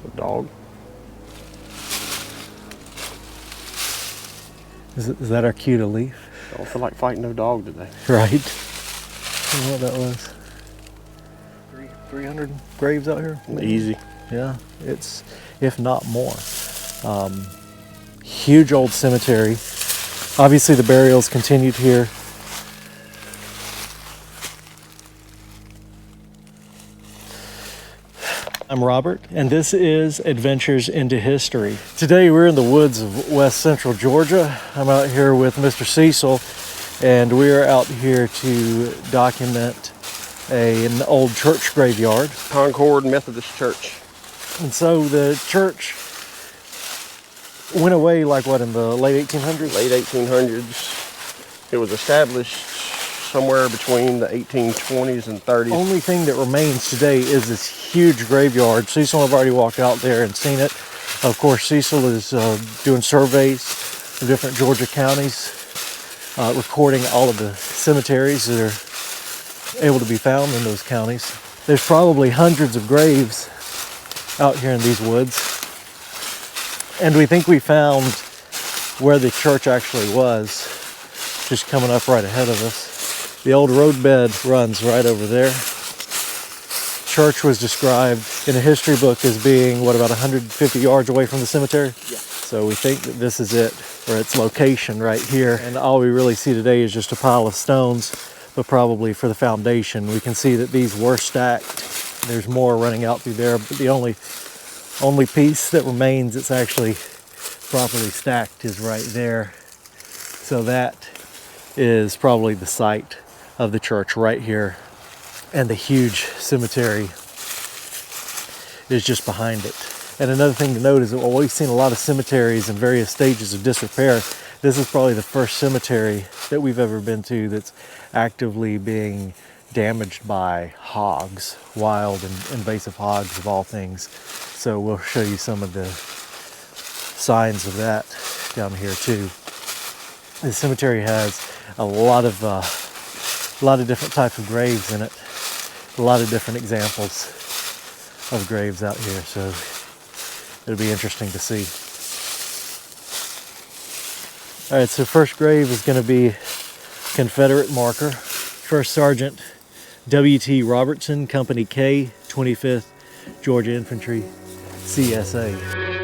A dog. Is that our cue to leave? I don't feel like fighting no dog today. Right. I don't know what that was. 300 graves out here? Easy. Yeah, it's, if not more. Huge old cemetery. Obviously the burials continued here. I'm Robert, and this is Adventures into History. Today we're in the woods of west central Georgia. I'm out here with Mr. Cecil, and we're out here to document an old church graveyard. Concord Methodist Church. And so the church went away like what, in the late 1800s? Late 1800s. It was established somewhere between the 1820s and 30s. Only thing that remains today is this huge graveyard. Cecil and I've already walked out there and seen it. Of course, Cecil is doing surveys of different Georgia counties, recording all of the cemeteries that are able to be found in those counties. There's probably hundreds of graves out here in these woods. And we think we found where the church actually was, just coming up right ahead of us. The old roadbed runs right over there. Church was described in a history book as being, what, about 150 yards away from the cemetery? Yeah. So we think that this is it, or its location right here. And all we really see today is just a pile of stones, but probably for the foundation. We can see that these were stacked. There's more running out through there, but the only piece that remains that's actually properly stacked is right there. So that is probably the site of the church right here, and the huge cemetery is just behind it. And another thing to note is that while we've seen a lot of cemeteries in various stages of disrepair, this is probably the first cemetery that we've ever been to that's actively being damaged by hogs, wild and invasive hogs of all things. So we'll show you some of the signs of that down here too. The cemetery has a lot of different types of graves in it, a lot of different examples of graves out here, so it'll be interesting to see. All right, so first grave is going to be Confederate marker. First Sergeant W.T. Robertson, Company K, 25th Georgia Infantry, CSA.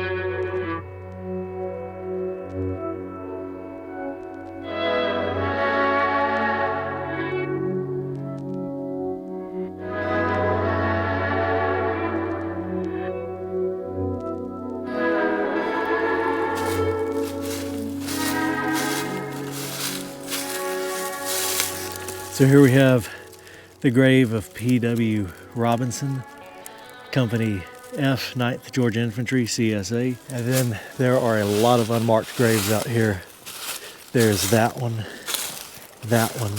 So here we have the grave of P.W. Robinson, Company F, 9th Georgia Infantry, CSA. And then there are a lot of unmarked graves out here. There's that one, that one,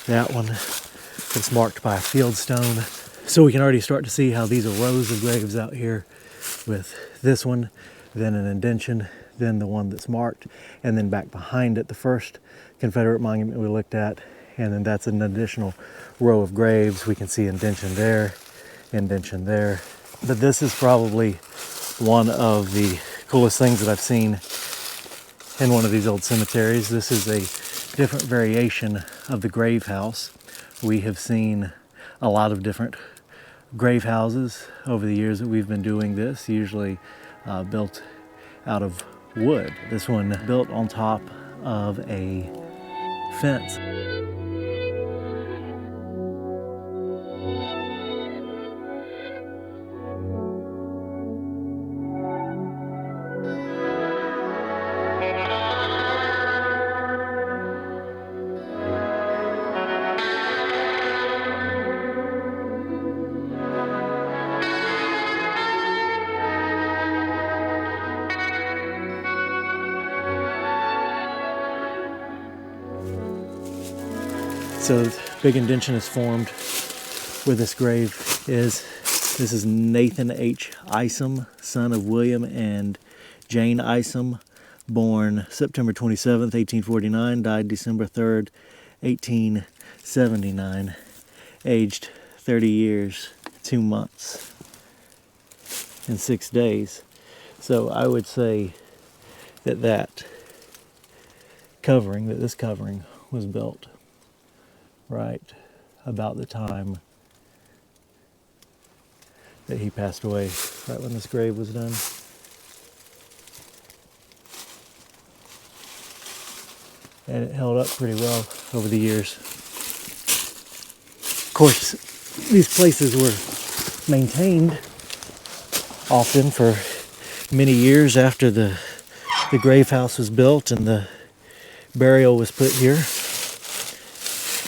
that one. It's marked by a field stone. So we can already start to see how these are rows of graves out here, with this one, then an indention, then the one that's marked, and then back behind it, the first Confederate monument we looked at. And then that's an additional row of graves. We can see indention there, indention there. But this is probably one of the coolest things that I've seen in one of these old cemeteries. This is a different variation of the grave house. We have seen a lot of different grave houses over the years that we've been doing this, usually built out of wood. This one built on top of a fence. So big indention is formed where this grave is. This is Nathan H. Isom, son of William and Jane Isom, born September 27th, 1849, died December 3rd, 1879, aged 30 years, 2 months. in 6 days. So I would say that this covering was built right about the time that he passed away, right when this grave was done. And it held up pretty well over the years. Of course, these places were maintained often for many years after the grave house was built and the burial was put here.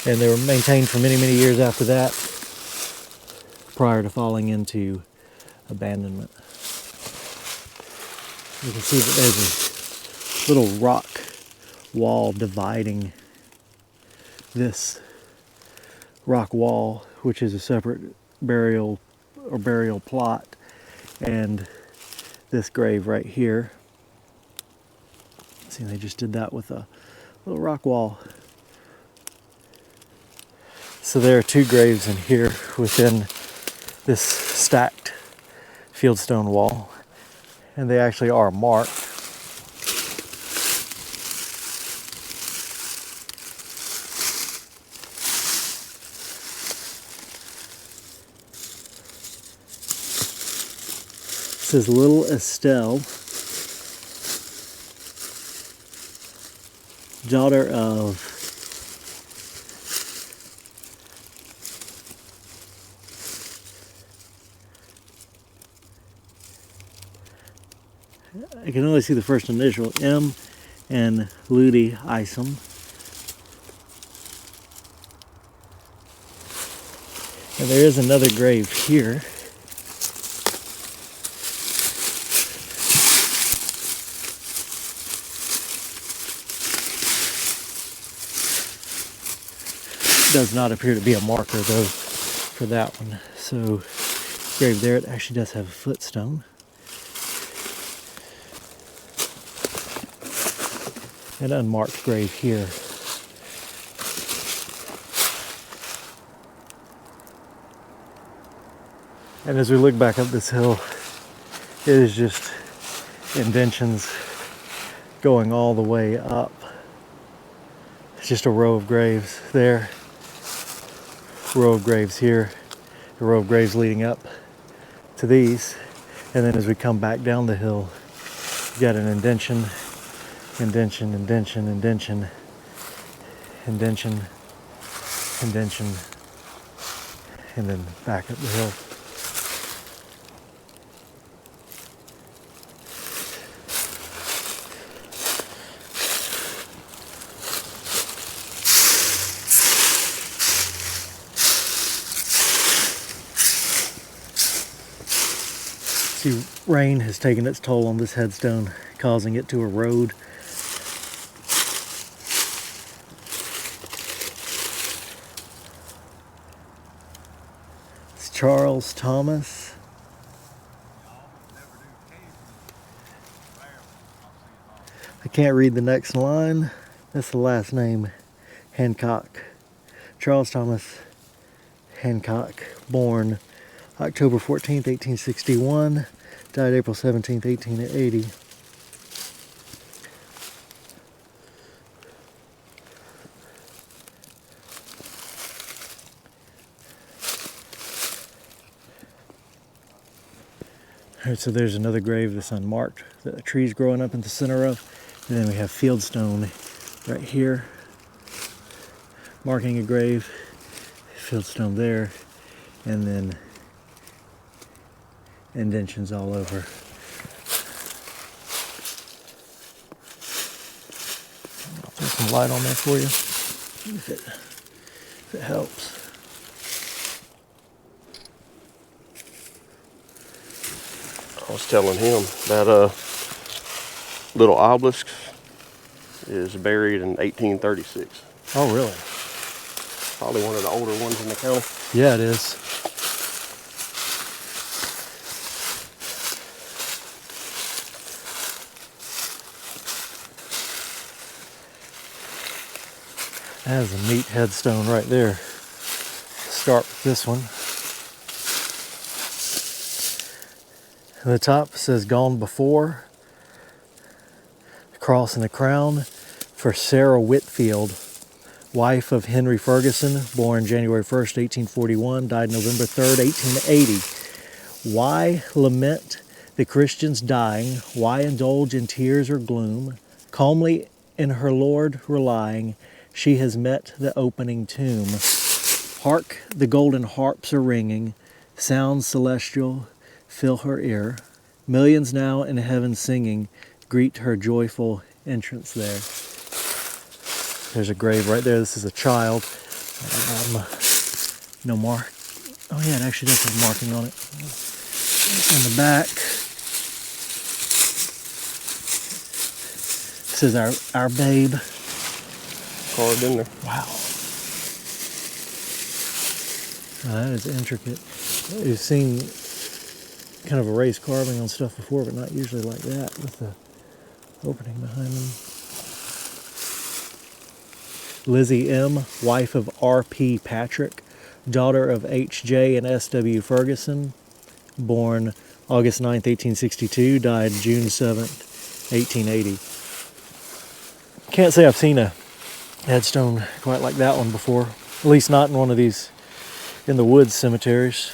And they were maintained for many, many years after that, prior to falling into abandonment. You can see that there's a little rock wall dividing this rock wall, which is a separate burial plot, and this grave right here. See, they just did that with a little rock wall. So there are 2 graves in here within this stacked fieldstone wall, and they actually are marked. It says Little Estelle, daughter of I can only see the first initial, M, and Ludi Isom. And there is another grave here. Does not appear to be a marker though for that one. So grave there, it actually does have a footstone. An unmarked grave here. And as we look back up this hill, it is just indentions going all the way up. It's just a row of graves there, a row of graves here, a row of graves leading up to these. And then as we come back down the hill, you got an indention, indention, indention, indention, indention, indention, and then back up the hill. See, rain has taken its toll on this headstone, causing it to erode. It's Charles Thomas. I can't read the next line. That's the last name, Hancock. Charles Thomas Hancock, born October 14th, 1861, died April 17th, 1880. All right, so there's another grave that's unmarked that a tree's growing up in the center of. And then we have fieldstone right here, marking a grave, fieldstone there, and then indentions all over. I'll throw some light on there for you, if it helps. I was telling him that little obelisk is buried in 1836. Oh, really? Probably one of the older ones in the county. Yeah, it is. That is a neat headstone right there. Start with this one. The top says "Gone Before." The cross and the crown for Sarah Whitfield, wife of Henry Ferguson, born January 1st, 1841, died November 3rd, 1880. Why lament the Christians dying? Why indulge in tears or gloom? Calmly in her Lord relying, she has met the opening tomb. Hark, the golden harps are ringing, sounds celestial fill her ear. Millions now in heaven singing greet her joyful entrance there. There's a grave right there. This is a child. No mark. Oh yeah, it actually does have marking on it. It's on the back. This is our babe. Carved in there. Wow. Oh, that is intricate. You've seen kind of a raised carving on stuff before, but not usually like that with the opening behind them. Lizzie M., wife of R.P. Patrick, daughter of H.J. and S.W. Ferguson, born August 9th, 1862, died June 7th, 1880. Can't say I've seen a headstone quite like that one before, at least not in one of these in the woods cemeteries.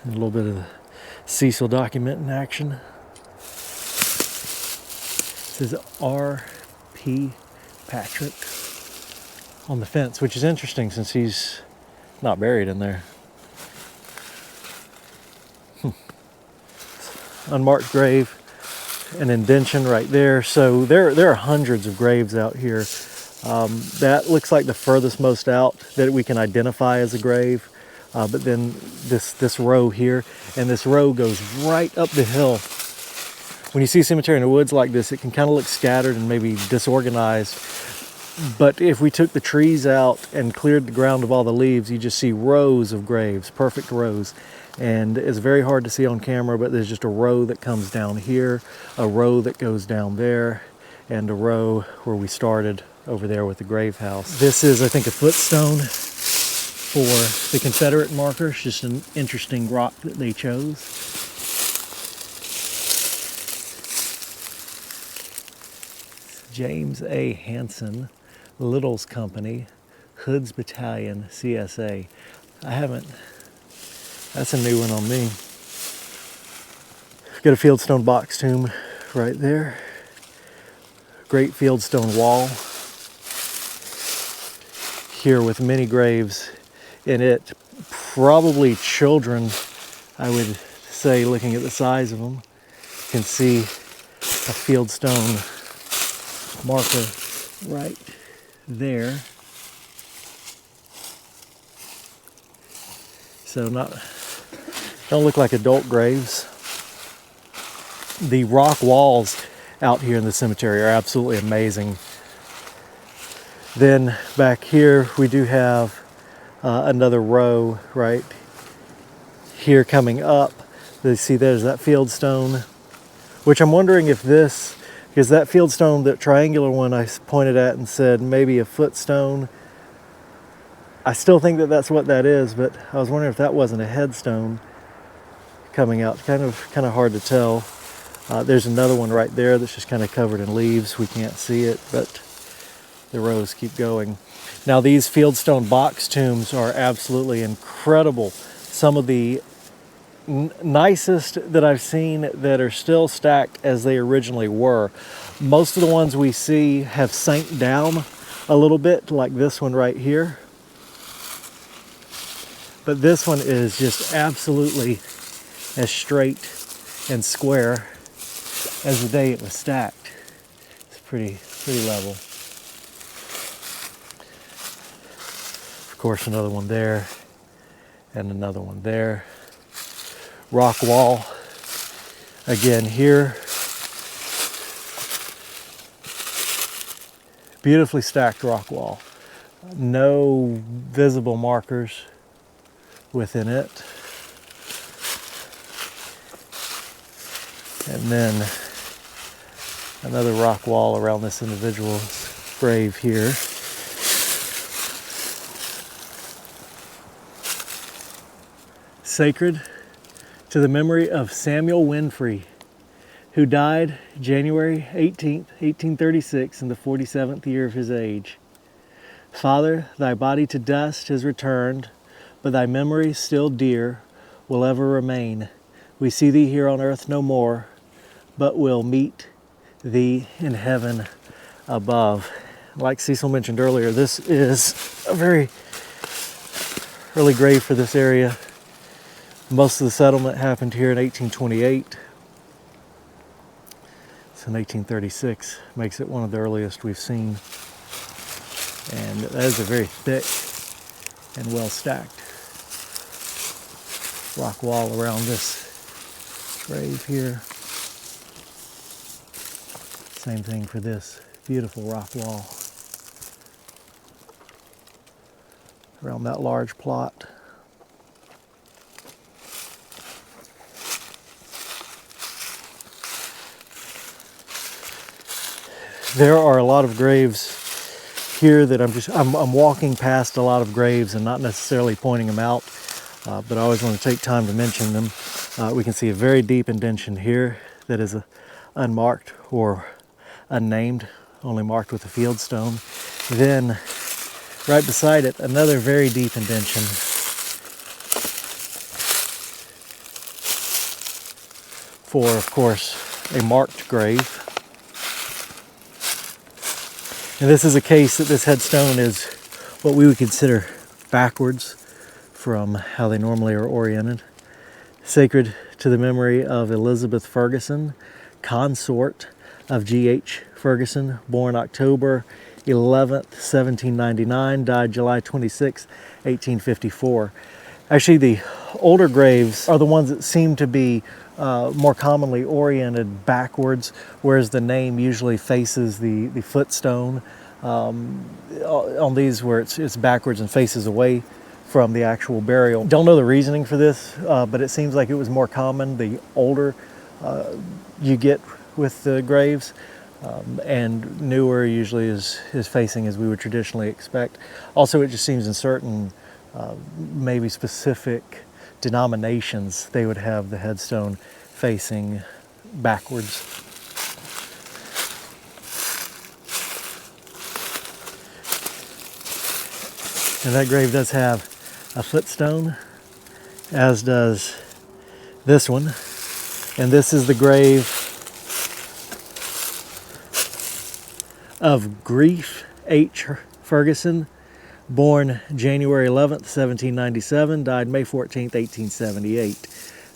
A little bit of the Cecil document in action. This is R.P. Patrick on the fence, which is interesting since he's not buried in there. Unmarked grave, an indention right there. So there are hundreds of graves out here. That looks like the furthest most out that we can identify as a grave. But then this row here, and this row goes right up the hill. When you see a cemetery in the woods like this, it can kind of look scattered and maybe disorganized. But if we took the trees out and cleared the ground of all the leaves, you just see rows of graves, perfect rows. And it's very hard to see on camera, but there's just a row that comes down here, a row that goes down there, and a row where we started over there with the grave house. This is, I think, a footstone for the Confederate markers, just an interesting rock that they chose. James A. Hansen, Little's Company, Hood's Battalion, CSA. That's a new one on me. Got a fieldstone box tomb right there. Great fieldstone wall. Here with many graves in it. Probably children, I would say, looking at the size of them. You can see a fieldstone marker right there. So don't look like adult graves. The rock walls out here in the cemetery are absolutely amazing. Then back here we do have another row right here coming up. You see there's that fieldstone, which I'm wondering if this, because that fieldstone, that triangular one I pointed at and said maybe a footstone, I still think that that's what that is, but I was wondering if that wasn't a headstone coming out. Kind of hard to tell. There's another one right there that's just kind of covered in leaves. We can't see it, but the rows keep going. Now these fieldstone box tombs are absolutely incredible. Some of the nicest that I've seen that are still stacked as they originally were. Most of the ones we see have sank down a little bit, like this one right here. But this one is just absolutely as straight and square as the day it was stacked. It's pretty level. Of course, another one there and another one there. Rock wall again here. Beautifully stacked rock wall. No visible markers within it. And then another rock wall around this individual's grave here. Sacred to the memory of Samuel Winfrey, who died January 18th, 1836, in the 47th year of his age. Father, thy body to dust has returned, but thy memory still dear will ever remain. We see thee here on earth no more, but will meet thee in heaven above. Like Cecil mentioned earlier, this is a very early grave for this area. Most of the settlement happened here in 1828. So in 1836 makes it one of the earliest we've seen. And that is a very thick and well stacked rock wall around this grave here. Same thing for this beautiful rock wall around that large plot. There are a lot of graves here that I'm walking past a lot of graves and not necessarily pointing them out, but I always want to take time to mention them. We can see a very deep indention here that is unmarked or unnamed, only marked with a field stone. Then right beside it, another very deep indention. For, of course, a marked grave. And this is a case that this headstone is what we would consider backwards from how they normally are oriented. Sacred to the memory of Elizabeth Ferguson, consort of G.H. Ferguson, born October 11th, 1799, died July 26, 1854. Actually, the older graves are the ones that seem to be more commonly oriented backwards, whereas the name usually faces the footstone. On these where it's backwards and faces away from the actual burial. Don't know the reasoning for this, but it seems like it was more common the older you get with the graves, and newer usually is facing as we would traditionally expect. Also, it just seems in certain maybe specific denominations they would have the headstone facing backwards. And that grave does have a footstone, as does this one. And this is the grave of Grief H. Ferguson, born January 11th, 1797, died May 14th, 1878.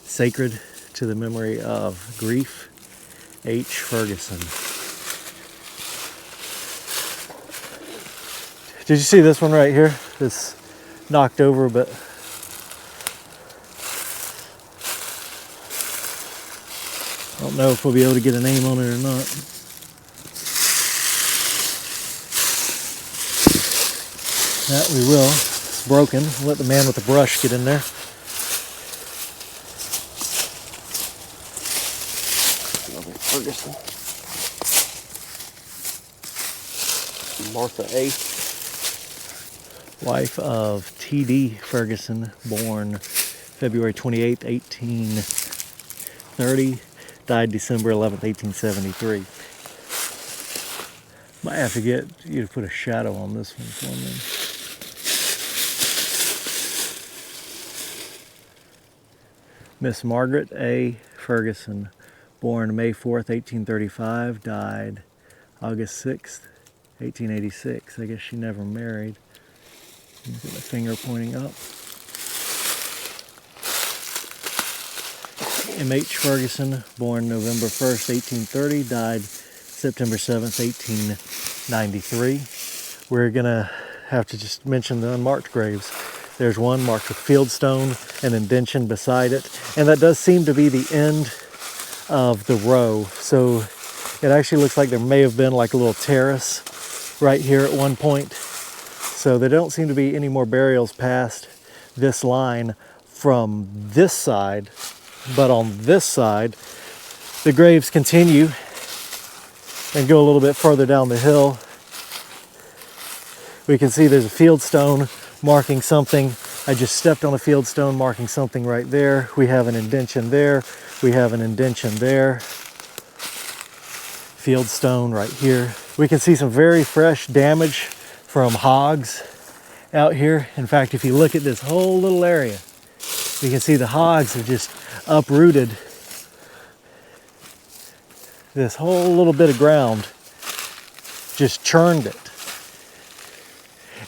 Sacred to the memory of Grief H. Ferguson. Did you see this one right here? It's knocked over, but I don't know if we'll be able to get a name on it or not. That we will. It's broken. We'll let the man with the brush get in there. Ferguson. Martha A. Wife of T.D. Ferguson, born February 28, 1830, died December 11, 1873. Might have to get you to put a shadow on this one for me. Miss Margaret A. Ferguson, born May 4th, 1835, died August 6th, 1886. I guess she never married. Look at my finger pointing up. M.H. Ferguson, born November 1st, 1830, died September 7th, 1893. We're going to have to just mention the unmarked graves. There's one marked with fieldstone and indention beside it, and that does seem to be the end of the row. So it actually looks like there may have been like a little terrace right here at one point. So there don't seem to be any more burials past this line from this side, but on this side, the graves continue and go a little bit further down the hill. We can see there's a fieldstone marking something I just stepped on a fieldstone marking something right there. We have an indention there. We have an indention there. Fieldstone right here. We can see some very fresh damage from hogs out here. In fact, if you look at this whole little area, you can see the hogs have just uprooted this whole little bit of ground, just churned it.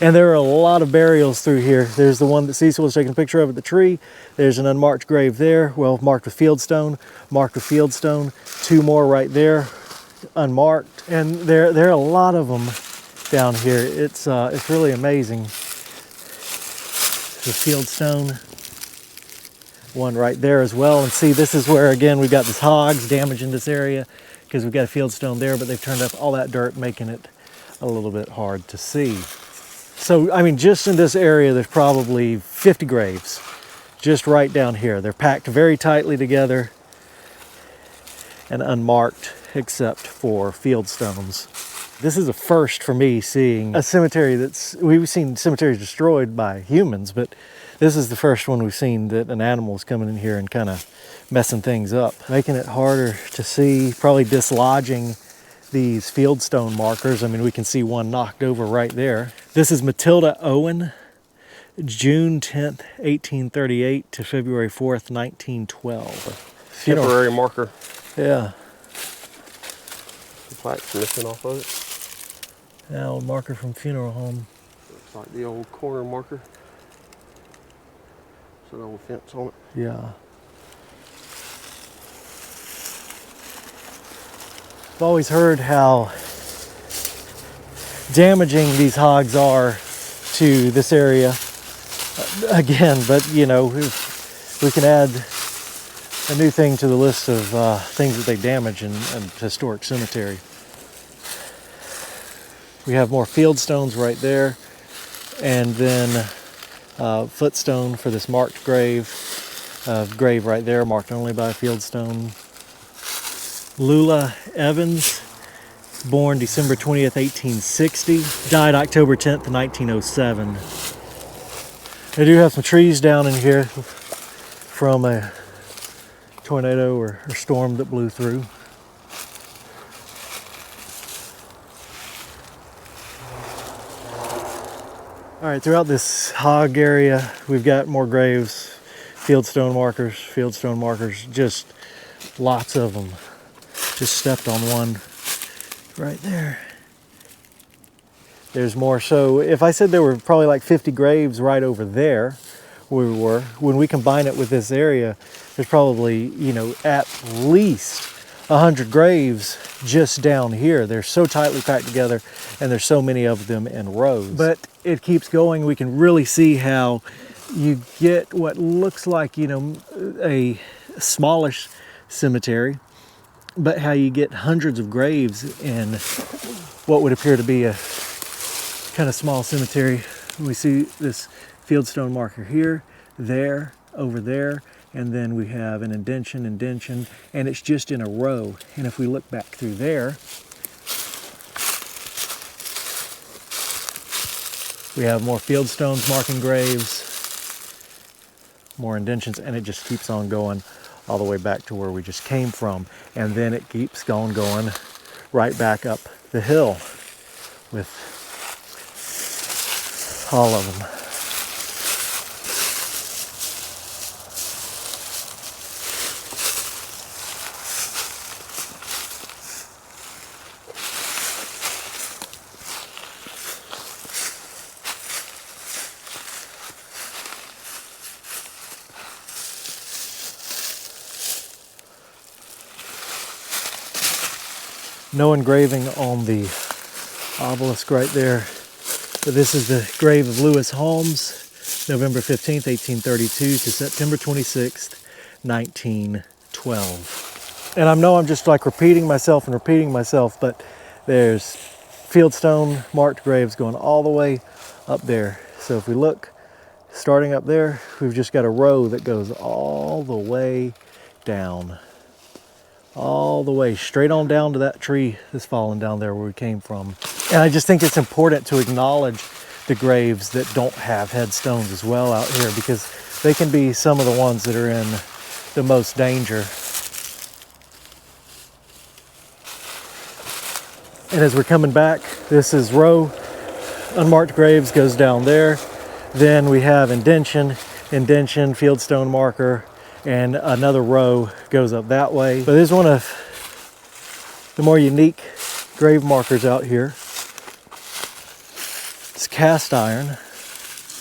And there are a lot of burials through here. There's the one that Cecil was taking a picture of at the tree. There's an unmarked grave there, well, marked with fieldstone, marked with fieldstone. Two more right there, unmarked. And there are a lot of them down here. It's really amazing. The fieldstone, one right there as well. And see, this is where, again, we've got this hogs damaging this area because we've got a fieldstone there, but they've turned up all that dirt, making it a little bit hard to see. So, I mean, just in this area, there's probably 50 graves, just right down here. They're packed very tightly together and unmarked except for fieldstones. This is a first for me, seeing a cemetery we've seen cemeteries destroyed by humans, but this is the first one we've seen that an animal's coming in here and kind of messing things up, making it harder to see, probably dislodging these fieldstone markers. I mean, we can see one knocked over right there. This is Matilda Owen, June 10th, 1838 to February 4th, 1912. Temporary marker. Yeah. The plaque's missing off of it. Yeah, old marker from funeral home. Looks like the old corner marker. It's an old fence on it. Yeah. I've always heard how damaging these hogs are to this area. Again, but you know, if we can add a new thing to the list of things that they damage in a historic cemetery. We have more fieldstones right there, and then footstone for this marked grave. Grave right there, marked only by a fieldstone. Lula Evans, born December 20th, 1860, died October 10th, 1907. They do have some trees down in here from a tornado or storm that blew through. All right, throughout this hog area, we've got more graves, fieldstone markers, just lots of them. Just stepped on one right there. There's more. So if I said there were probably like 50 graves right over there where we were, when we combine it with this area, there's probably, you know, at least 100 graves just down here. They're so tightly packed together, and there's so many of them in rows. But it keeps going. We can really see how you get what looks like, you know, a smallish cemetery, but how you get hundreds of graves in what would appear to be a kind of small cemetery. We see this fieldstone marker here, there, over there, and then we have an indention, and it's just in a row. And if we look back through there, we have more fieldstones marking graves, more indentions, and it just keeps on going all the way back to where we just came from. And then it keeps going right back up the hill with all of them. No engraving on the obelisk right there, but this is the grave of Lewis Holmes, November 15th, 1832 to September 26th, 1912. And I know I'm just like repeating myself, but there's fieldstone marked graves going all the way up there. So if we look, starting up there, we've just got a row that goes all the way down. All the way straight on down to that tree that's fallen down there where we came from. And I just think it's important to acknowledge the graves that don't have headstones as well out here, because they can be some of the ones that are in the most danger. And as we're coming back, this is row. Unmarked graves goes down there. Then we have indention, fieldstone marker, and another row goes up that way. But this is one of the more unique grave markers out here. It's cast iron,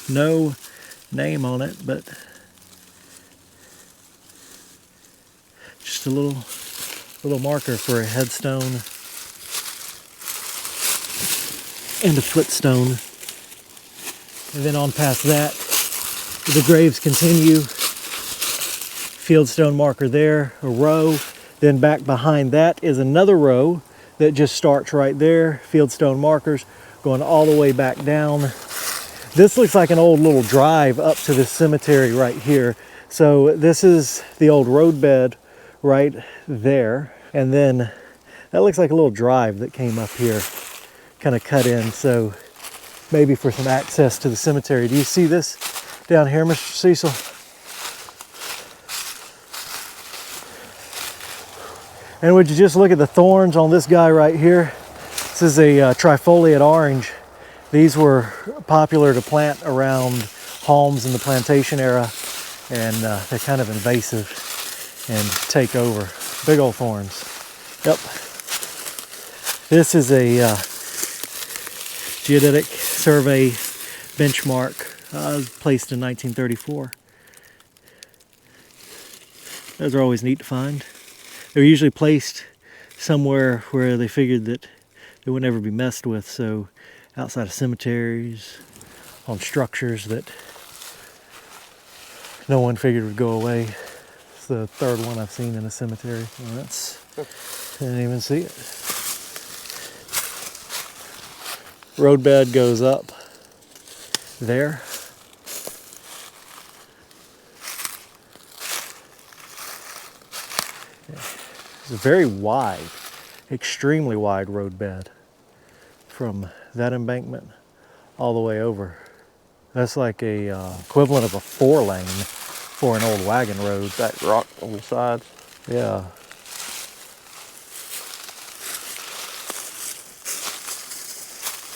no name on it, but just a little marker for a headstone and a footstone. And then on past that, the graves continue. Fieldstone marker there, a row. Then back behind that is another row that just starts right there. Fieldstone markers going all the way back down. This looks like an old little drive up to this cemetery right here. So this is the old roadbed right there. And then that looks like a little drive that came up here, kind of cut in. So maybe for some access to the cemetery. Do you see this down here, Mr. Cecil? And would you just look at the thorns on this guy right here? This is a trifoliate orange. These were popular to plant around homes in the plantation era, and they're kind of invasive and take over. Big old thorns. Yep. This is a geodetic survey benchmark placed in 1934. Those are always neat to find. They were usually placed somewhere where they figured that they would never be messed with, so outside of cemeteries, on structures that no one figured would go away. It's the third one I've seen in a cemetery. Well, didn't even see it. Roadbed goes up there. It's a very wide, extremely wide roadbed from that embankment all the way over. That's like a equivalent of a 4-lane for an old wagon road. That rock on the sides. Yeah.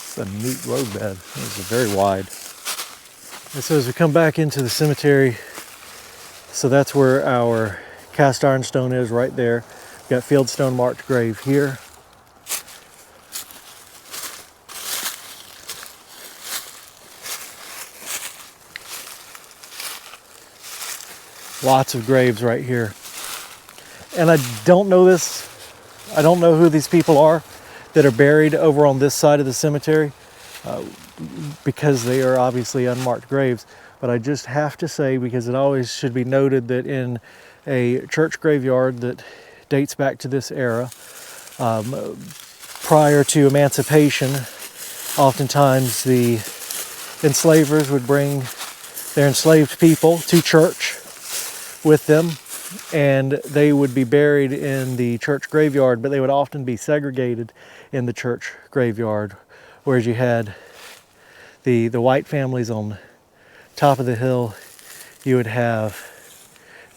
It's a neat roadbed. It's very wide. And so as we come back into the cemetery, so that's where our cast iron stone is right there. Got fieldstone marked grave here. Lots of graves right here. And I don't know this. I don't know who these people are that are buried over on this side of the cemetery because they are obviously unmarked graves. But I just have to say, because it always should be noted, that in a church graveyard that dates back to this era, prior to emancipation, oftentimes the enslavers would bring their enslaved people to church with them, and they would be buried in the church graveyard, but they would often be segregated in the church graveyard, whereas you had the white families on top of the hill. You would have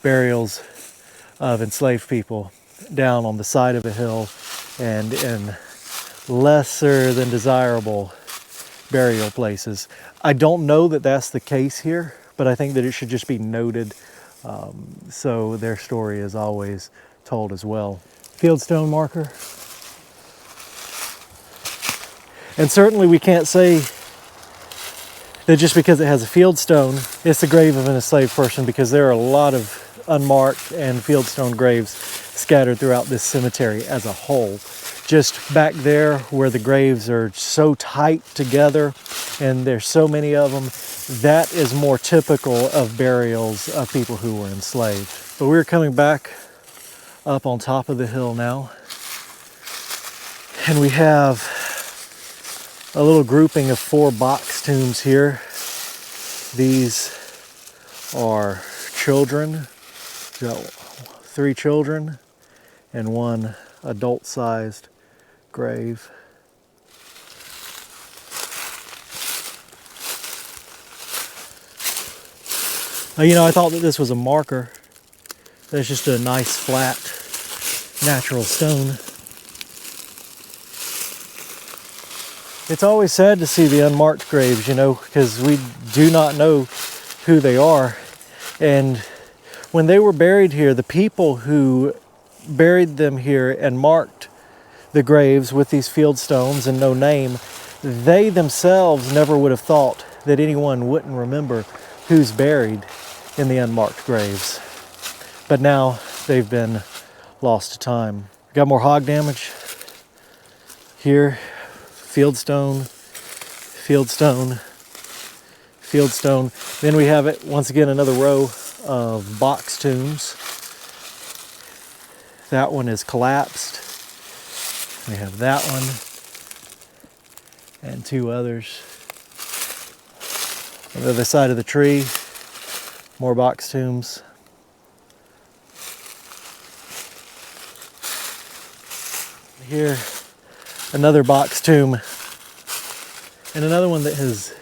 burials of enslaved people down on the side of a hill and in lesser than desirable burial places. I don't know that that's the case here, but I think that it should just be noted so their story is always told as well. Fieldstone marker. And certainly we can't say that just because it has a fieldstone, it's the grave of an enslaved person, because there are a lot of unmarked and fieldstone graves scattered throughout this cemetery as a whole. Just back there where the graves are so tight together and there's so many of them, that is more typical of burials of people who were enslaved. But we're coming back up on top of the hill now, and we have a little grouping of 4 box tombs here. These are children. We've got 3 children and 1 adult-sized grave. You know, I thought that this was a marker. That's just a nice flat natural stone. It's always sad to see the unmarked graves, you know, because we do not know who they are. And when they were buried here, the people who buried them here and marked the graves with these field stones and no name, they themselves never would have thought that anyone wouldn't remember who's buried in the unmarked graves. But now they've been lost to time. Got more hog damage here. Field stone, field stone, field stone. Then we have it once again, another row of box tombs. That one is collapsed. We have that one and two others. On the other side of the tree, more box tombs. Here, another box tomb, and another one that has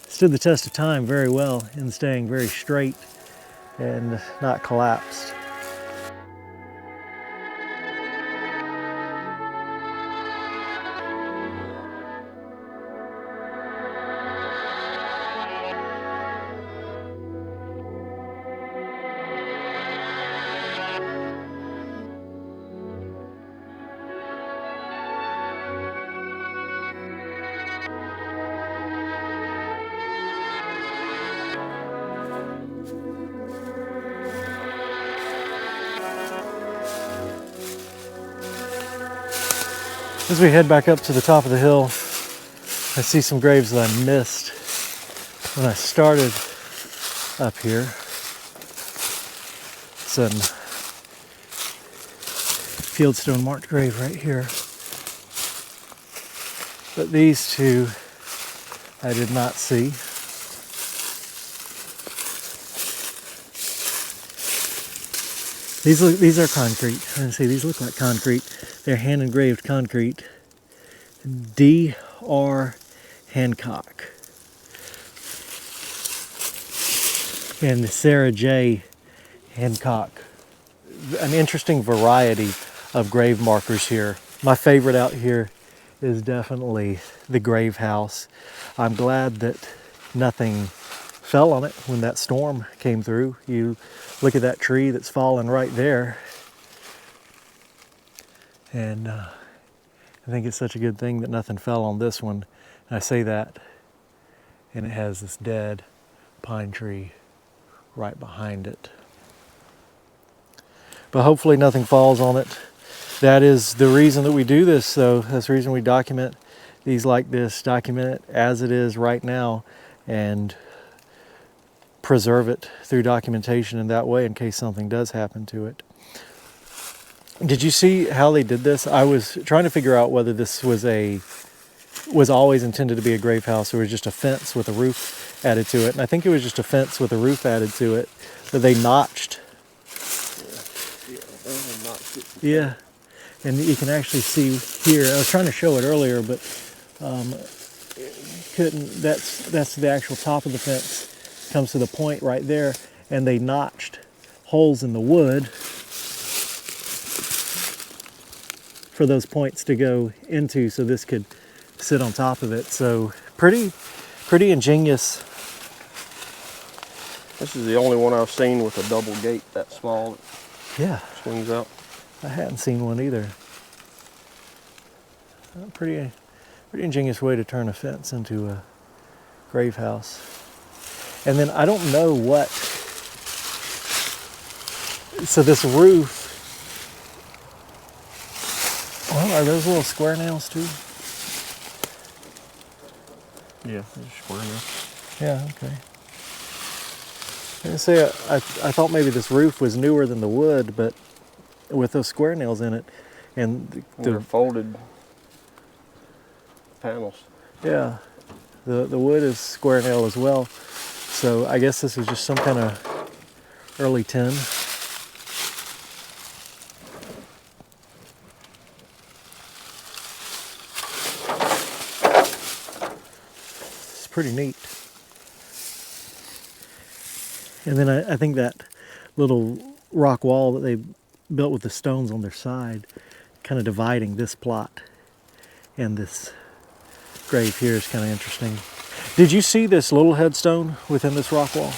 stood the test of time very well in staying very straight and not collapsed. As we head back up to the top of the hill, I see some graves that I missed when I started up here. Some fieldstone marked grave right here. But these two I did not see. These are concrete. And see, these look like concrete. They're hand engraved concrete. D.R. Hancock and Sarah J. Hancock. An interesting variety of grave markers here. My favorite out here is definitely the grave house. I'm glad that nothing fell on it when that storm came through. You look at that tree that's fallen right there, and I think it's such a good thing that nothing fell on this one. And I say that, and it has this dead pine tree right behind it. But hopefully nothing falls on it. That is the reason that we do this, though. That's the reason we document these like this, document it as it is right now, and preserve it through documentation in that way in case something does happen to it. Did you see how they did this? I was trying to figure out whether this was always intended to be a grave house or was just a fence with a roof added to it. And I think it was just a fence with a roof added to it that they notched. Yeah, and you can actually see here. I was trying to show it earlier, but couldn't. That's the actual top of the fence. Comes to the point right there, and they notched holes in the wood for those points to go into, so this could sit on top of it. So pretty ingenious. This is the only one I've seen with a double gate that small. Yeah, Swings out. I hadn't seen one either. Pretty ingenious way to turn a fence into a grave house. And then I don't know what. So this roof. Well, are those little square nails too? Yeah, just square nails. Yeah, okay. I was gonna say, I thought maybe this roof was newer than the wood, but with those square nails in it, and They're folded panels. Yeah, the wood is square nail as well. So I guess this is just some kind of early tin. It's pretty neat. And then I think that little rock wall that they built with the stones on their side, kind of dividing this plot and this grave here is kind of interesting. Did you see this little headstone within this rock wall?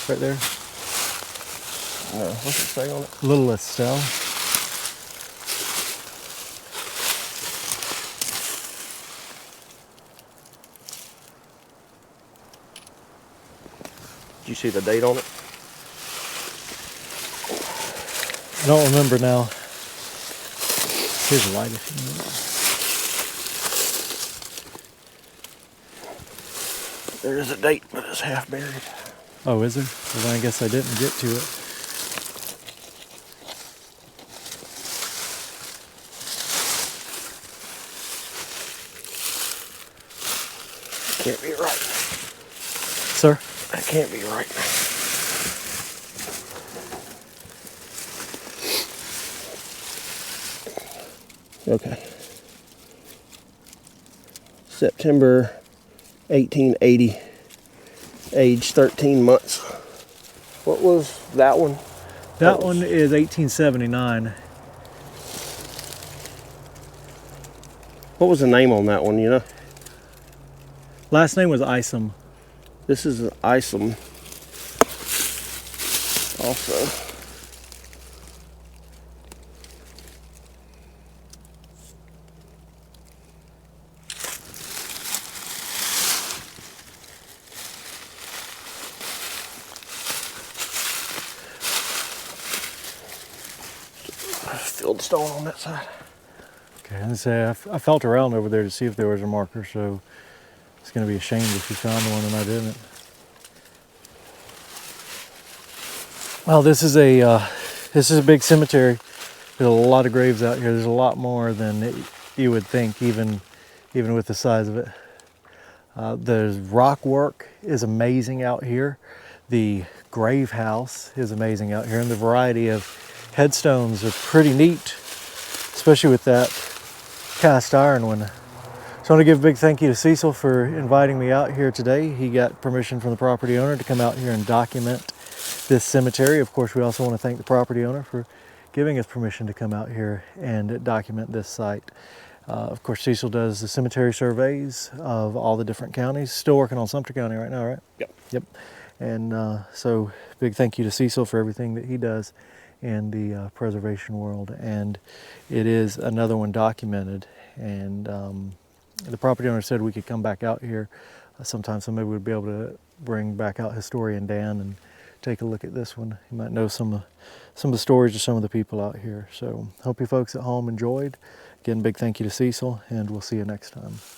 Right there? No, what's it say on it? Little Estelle. Did you see the date on it? I don't remember now. Here's a light if you need it. There is a date, but it's half buried. Oh, is there? Well, then I guess I didn't get to it. Can't be right. Sir? That can't be right. Okay. September 1880, age 13 months. What was that one? That one is 1879. What was the name on that one, you know? Last name was Isom. This is an Isom. Also. Filled stone on that side. Okay, and say I felt around over there to see if there was a marker, so it's going to be a shame if you found one and I didn't. Well, this is a big cemetery. There's a lot of graves out here. There's a lot more than you would think, even with the size of it. The rock work is amazing out here. The grave house is amazing out here, and the variety of headstones are pretty neat, especially with that cast iron one. So I want to give a big thank you to Cecil for inviting me out here today. He got permission from the property owner to come out here and document this cemetery. Of course, we also want to thank the property owner for giving us permission to come out here and document this site. Of course, Cecil does the cemetery surveys of all the different counties. Still working on Sumter County right now, right? Yep. Yep. And so big thank you to Cecil for everything that he does in the preservation world. And it is another one documented. And the property owner said we could come back out here sometime, so maybe we'd be able to bring back out historian Dan and take a look at this one. You might know some of the stories of some of the people out here. So hope you folks at home enjoyed. Again, big thank you to Cecil, and we'll see you next time.